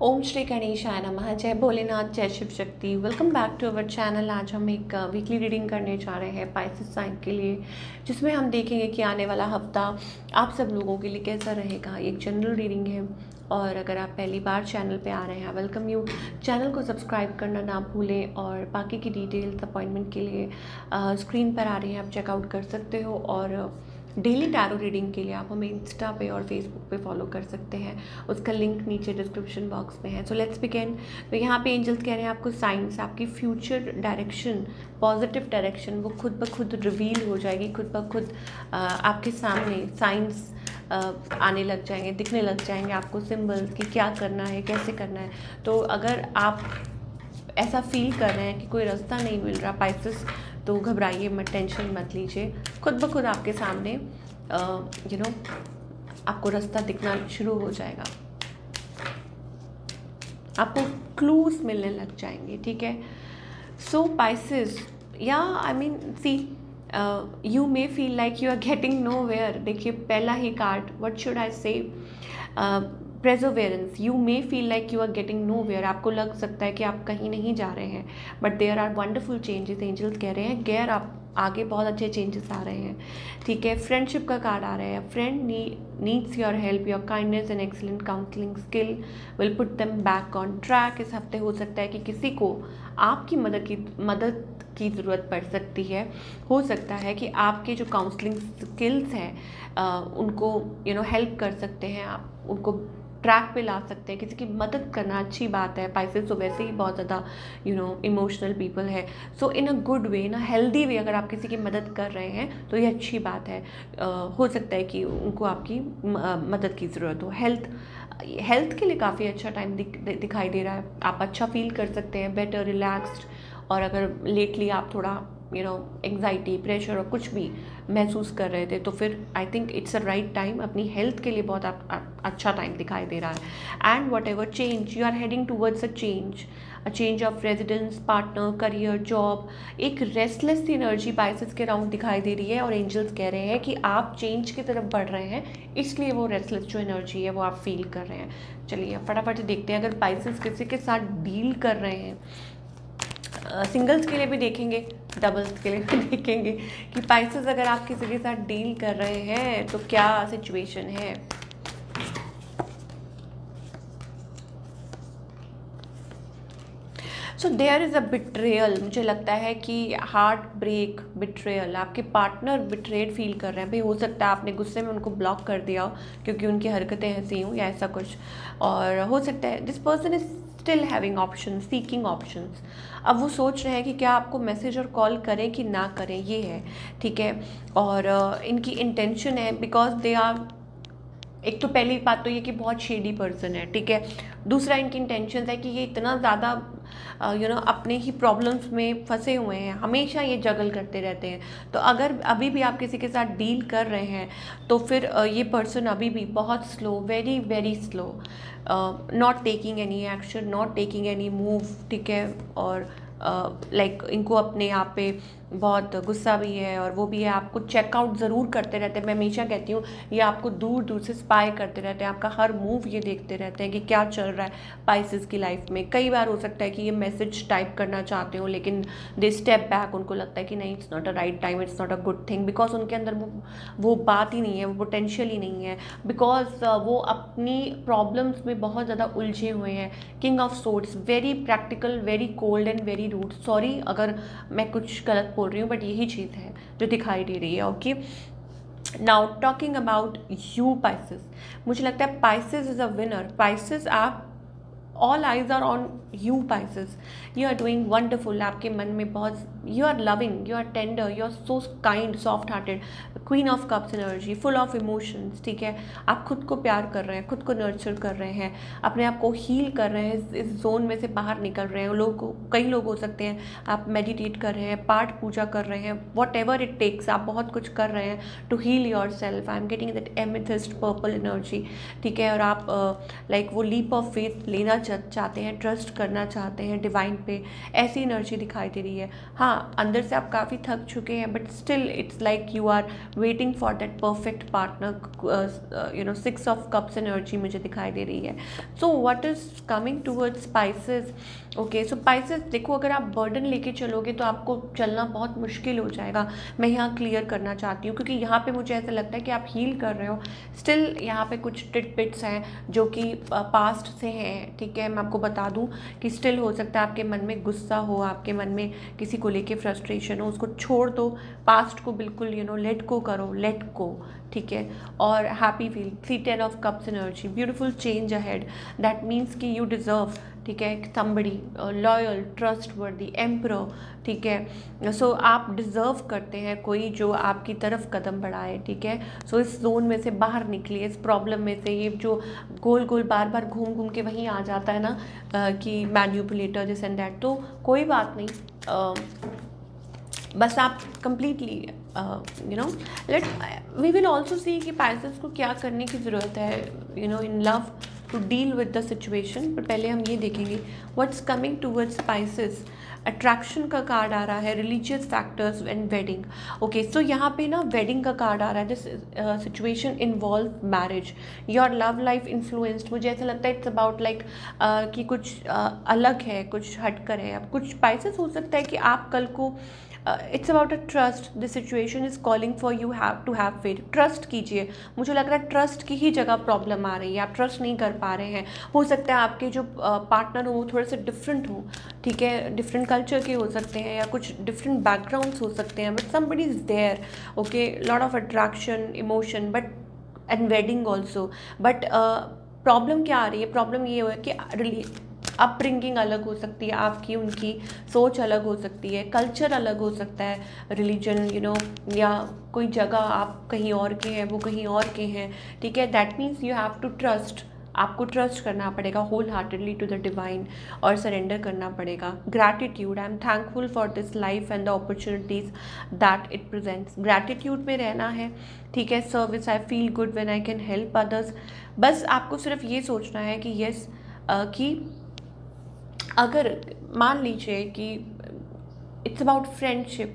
ओम श्री गणेशाय नमः। जय भोलेनाथ, जय Shiv Shakti. Welcome back to our channel. आज हम एक वीकली रीडिंग करने जा रहे हैं पाइसेस साइन के लिए, जिसमें हम देखेंगे कि आने वाला हफ्ता आप सब लोगों के लिए कैसा रहेगा। एक जनरल रीडिंग है और अगर आप पहली बार चैनल पे आ रहे हैं, वेलकम यू। चैनल को सब्सक्राइब करना ना भूलें और बाकी की डिटेल्स अपॉइंटमेंट के लिए स्क्रीन पर आ रही हैं, आप चेकआउट कर सकते हो। और डेली टैरो रीडिंग के लिए आप हमें इंस्टा पे और फेसबुक पे फॉलो कर सकते हैं, उसका लिंक नीचे डिस्क्रिप्शन बॉक्स में है। So let's begin. तो यहाँ पे एंजल्स कह रहे हैं आपको साइंस, आपकी फ्यूचर डायरेक्शन, पॉजिटिव डायरेक्शन वो खुद ब खुद रिवील हो जाएगी, खुद ब खुद आपके सामने साइंस आने लग जाएंगे, दिखने लग जाएंगे आपको सिंबल्स कि क्या करना है, कैसे करना है। तो अगर आप ऐसा फील कर रहे हैं कि कोई रास्ता नहीं मिल रहा पाइसेस, तो घबराइए मत, टेंशन मत लीजिए। खुद ब खुद आपके सामने आपको रास्ता दिखना शुरू हो जाएगा, आपको क्लूज मिलने लग जाएंगे, ठीक है। सो पाइसेस, या I mean see, you may feel like you are getting nowhere. देखिए पहला ही card, what should I say, perseverance. You may feel like you are getting nowhere. आपको लग सकता है कि आप कहीं नहीं जा रहे हैं, but there are wonderful changes. Angels कह रहे हैं गैर आप आगे बहुत अच्छे चेंजेस आ रहे हैं, ठीक है। फ्रेंडशिप का कार्ड आ रहा है। Friend needs your help, your kindness and excellent counselling skill will put them back on track. इस हफ्ते हो सकता है कि किसी को आपकी मदद की ज़रूरत पड़ सकती है। हो सकता है कि आपके जो काउंसलिंग स्किल्स हैं उनको हेल्प कर सकते हैं, आप उनको ट्रैक पे ला सकते हैं। किसी की मदद करना अच्छी बात है। पाइसेस तो वैसे ही बहुत ज़्यादा इमोशनल पीपल है। सो इन a good way, in a healthy way, अगर आप किसी की मदद कर रहे हैं तो ये अच्छी बात है। हो सकता है कि उनको आपकी मदद की ज़रूरत हो। हेल्थ के लिए काफ़ी अच्छा टाइम दिखाई दे रहा है। आप अच्छा फील कर सकते हैं, बेटर, रिलैक्स्ड। और अगर लेटली आप थोड़ा एंग्जाइटी, प्रेशर और कुछ भी महसूस कर रहे थे, तो फिर I think it's a right time. अपनी हेल्थ के लिए बहुत अच्छा टाइम दिखाई दे रहा है। And whatever change you are heading towards a change of residence, partner, career, job. एक रेस्टलेस सी एनर्जी पाइसेस के राउंड दिखाई दे रही है और एंजल्स कह रहे हैं कि आप चेंज की तरफ बढ़ रहे हैं, इसलिए वो रेस्टलेस जो एनर्जी है वो आप फील कर रहे हैं। चलिए फटाफट से देखते हैं, अगर पाइसेस किसी के साथ डील कर रहे हैं, सिंगल्स के लिए भी देखेंगे, डबल्स के लिए भी देखेंगे कि पाइसेस अगर आप किसी के साथ डील कर रहे हैं तो क्या सिचुएशन है। So there is a betrayal. मुझे लगता है कि हार्ट ब्रेक, बिट्रेयल, आपके पार्टनर बिट्रेड फील कर रहे हैं। भाई हो सकता है आपने गुस्से में उनको ब्लॉक कर दिया हो क्योंकि उनकी हरकतें ऐसी हों या ऐसा कुछ। और हो सकता है this person is still having option, seeking options. अब वो सोच रहे हैं कि क्या आपको मैसेज और कॉल करें कि ना करें, ये है, ठीक है। और इनकी इंटेंशन है, बिकॉज दे आर, एक तो पहली बात तो ये कि बहुत शेडी पर्सन है, ठीक है। दूसरा इनकी इंटेंशन है कि ये इतना ज़्यादा अपने ही प्रॉब्लम्स में फंसे हुए हैं, हमेशा ये जगल करते रहते हैं। तो अगर अभी भी आप किसी के साथ डील कर रहे हैं तो फिर ये पर्सन अभी भी बहुत slow, very very slow, not taking any action, not taking any move, ठीक है। और लाइक इनको अपने आप पे बहुत गुस्सा भी है और वो भी है, आपको चेकआउट ज़रूर करते रहते हैं। मैं हमेशा कहती हूँ ये आपको दूर दूर से स्पाई करते रहते हैं, आपका हर मूव ये देखते रहते हैं कि क्या चल रहा है पाइसेस की लाइफ में। कई बार हो सकता है कि ये मैसेज टाइप करना चाहते हो लेकिन दे स्टेप बैक, उनको लगता है कि नहीं, it's not a right time, it's not a good thing, because उनके अंदर वो बात ही नहीं है, वो पोटेंशियल ही नहीं है, बिकॉज वो अपनी प्रॉब्लम्स में बहुत ज़्यादा उलझे हुए हैं। King of swords, very practical, very cold and very rude. Sorry अगर मैं कुछ गलत बोल रही हूँ, बट यही चीज़ है जो दिखाई दे रही है। Okay, now talking about you Pisces, मुझे लगता है Pisces is a winner. Pisces, आप, all eyes are on you Pisces. You are doing wonderful. आपके मन में बहुत, you are loving, you are tender, you are so kind, soft hearted, queen of cups energy, full of emotions, ठीक है। आप खुद को प्यार कर रहे हैं, खुद को नर्चर कर रहे हैं, अपने आप को हील कर रहे हैं, इस जोन में से बाहर निकल रहे हैं। कई लोग हो सकते हैं आप मेडिटेट कर रहे हैं, पाठ पूजा कर रहे हैं, वॉट एवर इट टेक्स, आप बहुत कुछ कर रहे हैं to heal your self. I am getting that amethyst purple energy, ठीक है। और आप लाइक वो लीप ऑफ फेथ लेना चाहते हैं, ट्रस्ट करना चाहते हैं डिवाइन पे, ऐसी एनर्जी दिखाई दे रही है। हाँ, अंदर से आप काफ़ी थक चुके हैं, but still it's like you are waiting for that perfect partner. 6 of cups energy मुझे दिखाई दे रही है। So what is coming towards Pisces. Okay, so Pisces देखो, अगर आप बर्डन लेके चलोगे तो आपको चलना बहुत मुश्किल हो जाएगा। मैं यहाँ क्लियर करना चाहती हूँ, क्योंकि यहाँ पे मुझे ऐसा लगता है कि आप हील कर रहे हो। स्टिल यहाँ पे कुछ टिटबिट्स हैं जो कि पास्ट से हैं, ठीक है। मैं आपको बता दूँ कि स्टिल हो सकता है आपके मन में गुस्सा हो, आपके मन में किसी को लेके फ्रस्ट्रेशन हो, उसको छोड़ दो, पास्ट को बिल्कुल लेट गो करो, लेट गो, ठीक है। और happy feel, 10 of cups energy, beautiful change ahead, that means कि यू डिज़र्व, ठीक है, समबडी लॉयल, ट्रस्टवर्दी, एम्परर, ठीक है। सो आप डिज़र्व करते हैं कोई जो आपकी तरफ कदम बढ़ाए, ठीक है। सो इस जोन में से बाहर निकलिए, इस प्रॉब्लम में से, ये जो गोल गोल बार बार घूम घूम के वहीं आ जाता है ना कि मैन्युपुलेटर दिस एंड दैट, तो कोई बात नहीं। बस आप completely let we will also see कि पाइसेस को क्या करने की ज़रूरत है in love to deal with the situation. पर पहले हम ये देखेंगे what's coming towards Pisces. Attraction का कार्ड आ रहा है, religious factors and wedding. Okay, so यहाँ पे ना वेडिंग का कार्ड आ रहा है। This situation involve marriage, your love life influenced. मुझे ऐसा लगता है इट्स अबाउट लाइक कि कुछ अलग है, कुछ हटकर है। अब कुछ स्पाइसेस हो सकता है कि आप कल को it's about a trust, this situation is calling for you have to have faith. Trust कीजिए। मुझे लग रहा है ट्रस्ट की ही जगह प्रॉब्लम आ रही है, आप ट्रस्ट नहीं कर पा रहे हैं। हो सकता है आपके जो पार्टनर हो वो थोड़े से डिफरेंट हो, ठीक है, डिफरेंट कल्चर के हो सकते हैं या कुछ डिफरेंट बैकग्राउंड्स हो सकते हैं, but somebody is there, okay, lot of attraction, emotion, but and wedding also. But problem क्या आ रही है? प्रॉब्लम ये है कि अपब्रिंगिंग अलग हो सकती है आपकी, उनकी सोच अलग हो सकती है, कल्चर अलग हो सकता है, रिलीजन या कोई जगह आप कहीं और के हैं, वो कहीं और के हैं, ठीक है। That means you have to trust, आपको ट्रस्ट करना पड़ेगा whole heartedly to the divine और सरेंडर करना पड़ेगा। Gratitude, I am thankful for this life and the opportunities that it presents. Gratitude में रहना है, ठीक है। Service, I feel good when I can help others. बस आपको सिर्फ ये सोचना है कि यस कि अगर मान लीजिए कि इट्स अबाउट फ्रेंडशिप,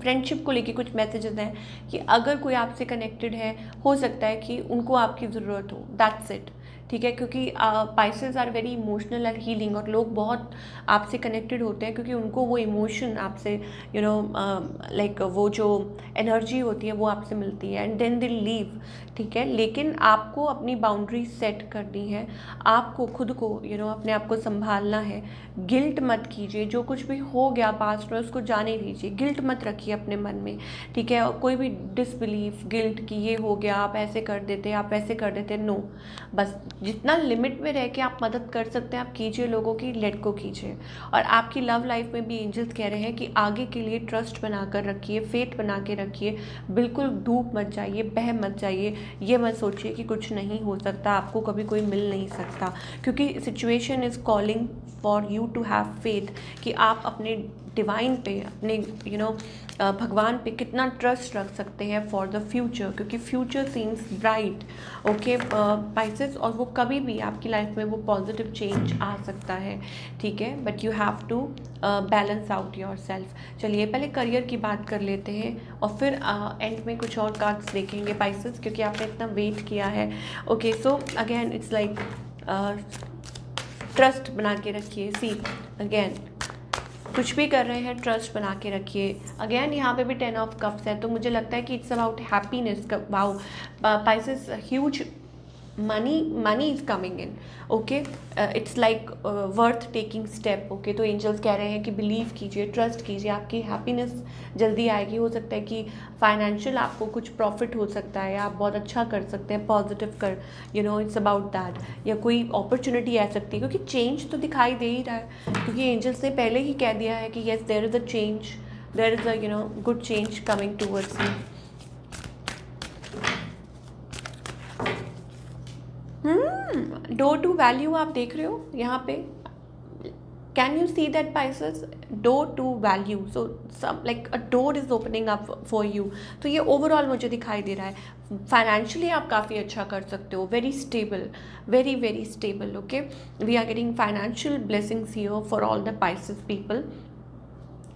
फ्रेंडशिप को लेके कुछ मैसेजेस हैं कि अगर कोई आपसे कनेक्टेड है, हो सकता है कि उनको आपकी ज़रूरत हो, दैट्स इट, ठीक है। क्योंकि Pisces are very emotional and healing, और लोग बहुत आपसे कनेक्टेड होते हैं क्योंकि उनको वो इमोशन आपसे लाइक वो जो एनर्जी होती है वो आपसे मिलती है, एंड देन दे लीव, ठीक है। लेकिन आपको अपनी बाउंड्री सेट करनी है, आपको खुद को अपने आप को संभालना है। गिल्ट मत कीजिए, जो कुछ भी हो गया पास्ट में उसको जाने दीजिए, गिल्ट मत रखिए अपने मन में, ठीक है। और कोई भी डिसबिलीफ, गिल्ट कि ये हो गया, आप ऐसे कर देते, आप ऐसे कर देते, नो। बस जितना लिमिट में रह के आप मदद कर सकते हैं आप कीजिए, लोगों की लेट को कीजिए। और आपकी लव लाइफ में भी एंजल्स कह रहे हैं कि आगे के लिए ट्रस्ट बना कर रखिए, फेथ बना के रखिए, बिल्कुल डूब मत जाइए, बह मत जाइए, ये मत सोचिए कि कुछ नहीं हो सकता, आपको कभी कोई मिल नहीं सकता, क्योंकि situation is calling for you to have faith कि आप अपने डिवाइन पे, अपने भगवान पे कितना ट्रस्ट रख सकते हैं फॉर द फ्यूचर, क्योंकि future seems bright, okay Pisces. और वो कभी भी आपकी लाइफ में वो पॉजिटिव चेंज आ सकता है, ठीक है। But you have to balance out your self. चलिए पहले करियर की बात कर लेते हैं और फिर एंड में कुछ और कार्ड्स देखेंगे पाइसेस, क्योंकि आपने इतना वेट किया है। Okay, so again it's like trust बना के रखिए। सी अगेन कुछ भी कर रहे हैं ट्रस्ट बना के रखिए। अगेन यहाँ पे भी 10 ऑफ कप्स है, तो मुझे लगता है कि it's about happiness. Wow Pisces, huge money is coming in, okay, it's like worth taking step, okay. तो एंजल्स कह रहे हैं कि बिलीव कीजिए, ट्रस्ट कीजिए, आपकी हैप्पीनेस जल्दी आएगी। हो सकता है कि फाइनेंशियल आपको कुछ प्रॉफिट हो सकता है, आप बहुत अच्छा कर सकते हैं, पॉजिटिव कर इट्स अबाउट दैट, या कोई अपॉर्चुनिटी आ सकती है, क्योंकि चेंज तो दिखाई दे ही रहा है, क्योंकि एंजल्स ने पहले ही कह दिया है कि yes there is a change, there is a good change coming towards you. Door to value आप देख रहे हो यहाँ पे, Can you see that, Pisces? Door to value, so some like a door is opening up for you. तो ये overall मुझे दिखाई दे रहा है। फाइनेंशियली आप काफ़ी अच्छा कर सकते हो, very stable, very very stable. Okay, we are getting financial blessings here for all the Pisces people,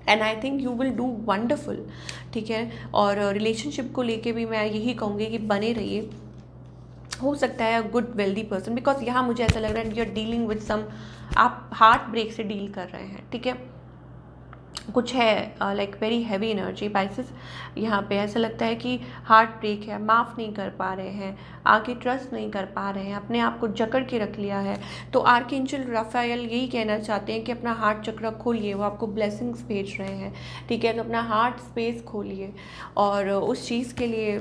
and I think you will do wonderful. ठीक है, और रिलेशनशिप को लेके भी मैं यही कहूँगी कि बने रहिए। हो सकता है a good wealthy person, because यहाँ मुझे ऐसा लग रहा है you are dealing with some, आप हार्ट ब्रेक से डील कर रहे हैं। ठीक है, कुछ है like very heavy energy Pisces। यहाँ पे ऐसा लगता है कि हार्ट ब्रेक है, माफ़ नहीं कर पा रहे हैं, आगे ट्रस्ट नहीं कर पा रहे हैं, अपने आप को जकड़ के रख लिया है। तो आर्कएंजल राफेल यही कहना चाहते हैं कि अपना हार्ट चक्र खोलिए, वो आपको ब्लेसिंग्स भेज रहे हैं। ठीक है, तो अपना हार्ट स्पेस खोलिए, और उस चीज़ के लिए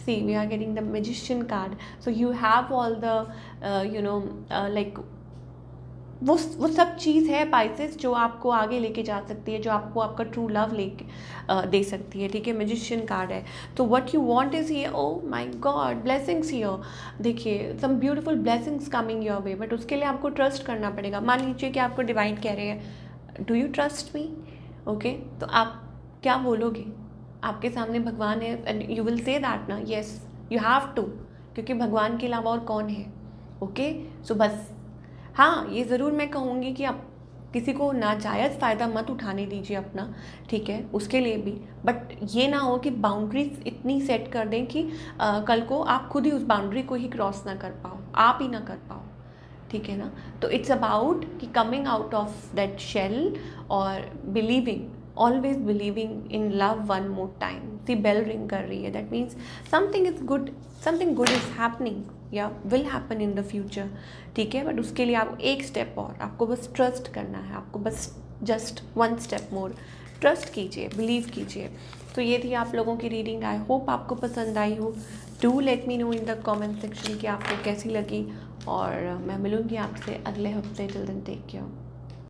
see, we are getting the magician card, so you have all the like वो सब चीज़ है Pisces जो आपको आगे लेके जा सकती है, जो आपको आपका ट्रू लव लेके दे सकती है। ठीक है, मैजिशियन कार्ड है। तो what you want is here, oh my God, blessings here. देखिए, some beautiful blessings coming your way, but उसके लिए आपको ट्रस्ट करना पड़ेगा। मान लीजिए कि आपको डिवाइन कह रहे हैं, do you trust me? Okay, तो आप क्या बोलोगे? आपके सामने भगवान है and you will say that ना, येस यू हैव टू, क्योंकि भगवान के अलावा और कौन है। ओके, सो बस हाँ, ये ज़रूर मैं कहूँगी कि आप किसी को नाजायज़ फ़ायदा मत उठाने दीजिए अपना। ठीक है, उसके लिए भी, बट ये ना हो कि बाउंड्रीज इतनी सेट कर दें कि कल को आप खुद ही उस बाउंड्री को ही क्रॉस ना कर पाओ, आप ही ना कर पाओ। ठीक है ना, तो इट्स अबाउट कि coming out of that shell और believing, always believing in love one more time. See bell ring कर रही है, that means something is good, something good is happening या will happen in the future. ठीक है, but उसके लिए आप एक स्टेप और, आपको बस ट्रस्ट करना है, आपको बस जस्ट वन स्टेप मोर ट्रस्ट कीजिए, बिलीव कीजिए। तो ये थी आप लोगों की रीडिंग। आई होप आपको पसंद आई हो। Do let me know in the comment section कि आपको कैसी लगी, और मैं मिलूँगी आपसे अगले हफ्ते। Till then take care.